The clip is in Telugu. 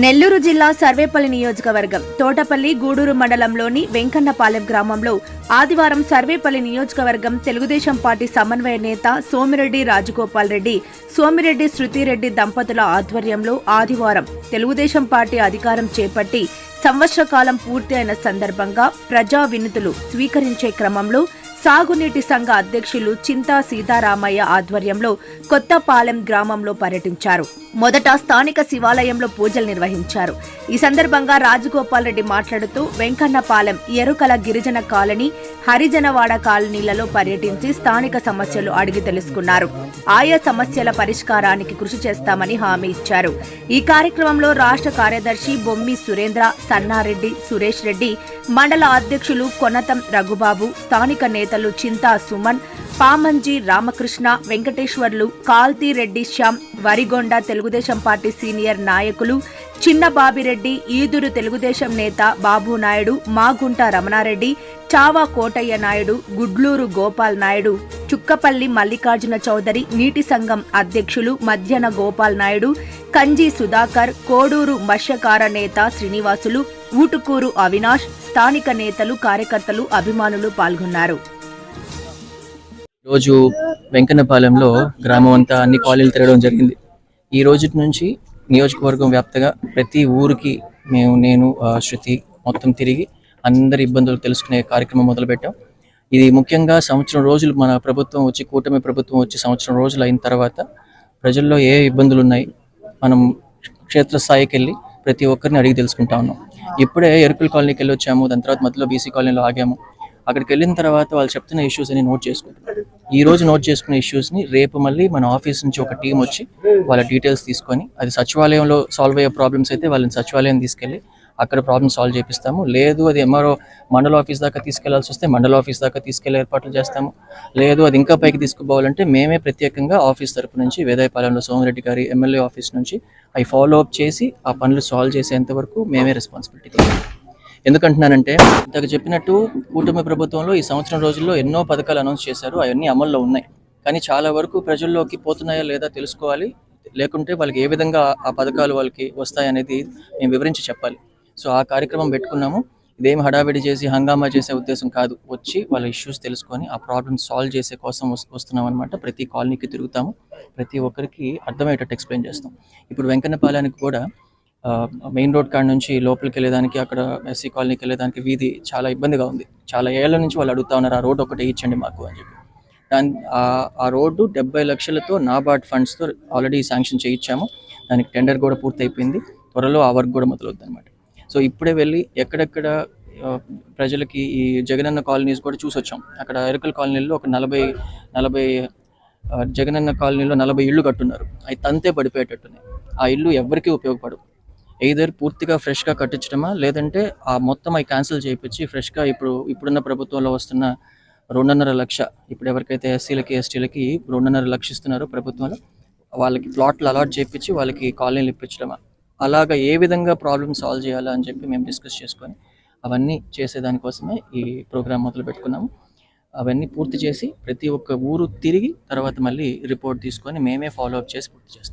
నెల్లూరు జిల్లా సర్వేపల్లి నియోజకవర్గం తోటపల్లి గూడూరు మండలంలోని వెంకన్నపాలెం గ్రామంలో ఆదివారం సర్వేపల్లి నియోజకవర్గం తెలుగుదేశం పార్టీ సమన్వయ నేత సోమిరెడ్డి రాజగోపాల్ రెడ్డి, సోమిరెడ్డి శృతిరెడ్డి దంపతుల ఆధ్వర్యంలో ఆదివారం తెలుగుదేశం పార్టీ అధికారం చేపట్టి సంవత్సర కాలం పూర్తి అయిన సందర్భంగా ప్రజా వినతులు స్వీకరించే క్రమంలో సాగునీటి సంఘ అధ్యక్షులు చింతా సీతారామయ్య ఆధ్వర్యంలో కొత్తపాలెం గ్రామంలో పర్యటించారు. మొదట స్థానిక శివాలయంలో పూజలు నిర్వహించారు. ఈ సందర్భంగా రాజగోపాల్ రెడ్డి మాట్లాడుతూ వెంకన్నపాలెం, ఎరుకల గిరిజన కాలనీ, హరిజనవాడ కాలనీలలో పర్యటించి స్థానిక సమస్యలు అడిగి తెలుసుకున్నారు. ఆయా సమస్యల పరిష్కారానికి కృషి చేస్తామని హామీ ఇచ్చారు. ఈ కార్యక్రమంలో రాష్ట్ర కార్యదర్శి బొమ్మి సురేంద్ర, సన్నారెడ్డి, సురేష్ రెడ్డి, మండల అధ్యక్షులు కొనతం రఘుబాబు, స్థానిక నేతలు చింతా సుమన్, పామంజి రామకృష్ణ, వెంకటేశ్వర్లు, కాల్తీరెడ్డి శ్యామ్, వరిగొండ తెలుగుదేశం పార్టీ సీనియర్ నాయకులు చిన్న బాబిరెడ్డి, ఈదురు తెలుగుదేశం నేత బాబు నాయుడు, మాగుంట రమణారెడ్డి, చావా కోటయ్య నాయుడు, గుడ్లూరు గోపాల్ నాయుడు, చుక్కపల్లి మల్లికార్జున చౌదరి, నీటి సంఘం అధ్యక్షులు మధ్యన గోపాల్ నాయుడు, కంజి సుధాకర్, కోడూరు మత్స్యకార నేత శ్రీనివాసులు, ఊటుకూరు అవినాష్, స్థానిక నేతలు, కార్యకర్తలు, అభిమానులు పాల్గొన్నారు. రోజు వెంకన్నపాలెంలో గ్రామం అంతా అన్ని కాలనీలు తిరగడం జరిగింది. ఈ రోజు నుంచి నియోజకవర్గం వ్యాప్తంగా ప్రతి ఊరికి నేను శృతి మొత్తం తిరిగి అందరి ఇబ్బందులు తెలుసుకునే కార్యక్రమం మొదలుపెట్టాం. ఇది ముఖ్యంగా సంవత్సరం రోజులు మన ప్రభుత్వం వచ్చి, కూటమి ప్రభుత్వం వచ్చి సంవత్సరం రోజులు అయిన తర్వాత ప్రజల్లో ఏ ఇబ్బందులు ఉన్నాయి మనం క్షేత్రస్థాయికి వెళ్ళి ప్రతి ఒక్కరిని అడిగి తెలుసుకుంటా ఉన్నాం. ఇప్పుడే ఎరుకుల కాలనీకి వెళ్ళి వచ్చాము, దాని తర్వాత మధ్యలో బీసీ కాలనీలో ఆగాము. అక్కడికి వెళ్ళిన తర్వాత వాళ్ళు చెప్తున్న ఇష్యూస్ అని నోట్ చేసుకుంటున్నాం. ఈ రోజు నోట్ చేసుకున్న ఇష్యూస్ని రేపు మళ్ళీ మన ఆఫీస్ నుంచి ఒక టీం వచ్చి వాళ్ళ డీటెయిల్స్ తీసుకొని, అది సచివాలయంలో సాల్వ్ అయ్యే ప్రాబ్లమ్స్ అయితే వాళ్ళని సచివాలయం తీసుకెళ్ళి అక్కడ ప్రాబ్లమ్ సాల్వ్ చేపిస్తాము. లేదు అది ఎంఆర్ఓ మండల ఆఫీస్ దాకా తీసుకెళ్లాల్సి వస్తే మండల ఆఫీస్ దాకా తీసుకెళ్లే ఏర్పాట్లు చేస్తాము. లేదు అది ఇంకా పైకి తీసుకుపోవాలంటే మేమే ప్రత్యేకంగా ఆఫీస్ తరపు నుంచి వేదాయపాలెంలో సోమిరెడ్డి గారి ఎమ్మెల్యే ఆఫీస్ నుంచి అవి ఫాలో అప్ చేసి ఆ పనులు సాల్వ్ చేసేంత వరకు మేమే రెస్పాన్సిబిలిటీ తీసుకుంటాం. ఎందుకంటున్నానంటే ఇంతకు చెప్పినట్టు కూటమి ప్రభుత్వంలో ఈ సంవత్సరం రోజుల్లో ఎన్నో పథకాలు అనౌన్స్ చేశారు, అవన్నీ అమల్లో ఉన్నాయి. కానీ చాలా వరకు ప్రజల్లోకి పోతున్నాయా లేదా తెలుసుకోవాలి, లేకుంటే వాళ్ళకి ఏ విధంగా ఆ పథకాలు వాళ్ళకి వస్తాయనేది మేము వివరించి చెప్పాలి. సో ఆ కార్యక్రమం పెట్టుకున్నాము. ఇదేం హడావిడి చేసి హంగామా చేసే ఉద్దేశం కాదు, వచ్చి వాళ్ళ ఇష్యూస్ తెలుసుకొని ఆ ప్రాబ్లమ్ సాల్వ్ చేసే కోసం వస్తున్నాం అనమాట. ప్రతి కాలనీకి తిరుగుతాము, ప్రతి ఒక్కరికి అర్థమయ్యేటట్టు ఎక్స్ప్లెయిన్ చేస్తాం. ఇప్పుడు వెంకన్నపాలెనికి కూడా మెయిన్ రోడ్ కాడ నుంచి లోపలికి వెళ్ళేదానికి, అక్కడ ఎస్సీ కాలనీకి వెళ్ళేదానికి వీధి చాలా ఇబ్బందిగా ఉంది. చాలా ఏళ్ల నుంచి వాళ్ళు అడుగుతా ఉన్నారు, ఆ రోడ్డు ఒకటి ఇచ్చండి మాకు అని చెప్పి. ఆ రోడ్డు 70 లక్షలతో నాబార్డ్ ఫండ్స్తో ఆల్రెడీ శాంక్షన్ చేయించాము. దానికి టెండర్ కూడా పూర్తయిపోయింది. త్వరలో ఆ వర్క్ కూడా మొదలవుతుంది అనమాట. సో ఇప్పుడే వెళ్ళి ఎక్కడెక్కడ ప్రజలకి ఈ జగనన్న కాలనీస్ కూడా చూసొచ్చాం. అక్కడ ఎరుకల కాలనీలో ఒక 40 జగనన్న కాలనీలో 40 ఇళ్ళు కట్టున్నారు. అవి తంతే పడిపోయేటట్టున్నాయి. ఆ ఇల్లు ఎవరికీ ఉపయోగపడవు. ఎయిదర్ పూర్తిగా ఫ్రెష్గా కట్టించడమా, లేదంటే ఆ మొత్తం అవి క్యాన్సిల్ చేయించి ఫ్రెష్గా ఇప్పుడున్న ప్రభుత్వంలో వస్తున్న 2.5 లక్ష, ఇప్పుడు ఎవరికైతే ఎస్సీలకి ఎస్టీలకి 2.5 లక్ష ఇస్తున్నారో ప్రభుత్వంలో, వాళ్ళకి ప్లాట్లు అలాట్ చేయించి వాళ్ళకి కాలనీలు ఇప్పించడమా, అలాగా ఏ విధంగా ప్రాబ్లమ్ సాల్వ్ చేయాలా అని చెప్పి మేము డిస్కస్ చేసుకొని అవన్నీ చేసేదానికోసమే ఈ ప్రోగ్రామ్ మొదలు పెట్టుకున్నాము. అవన్నీ పూర్తి చేసి ప్రతి ఒక్క ఊరు తిరిగి తర్వాత మళ్ళీ రిపోర్ట్ తీసుకొని మేమే ఫాలో అప్ చేసి పూర్తి చేస్తాం.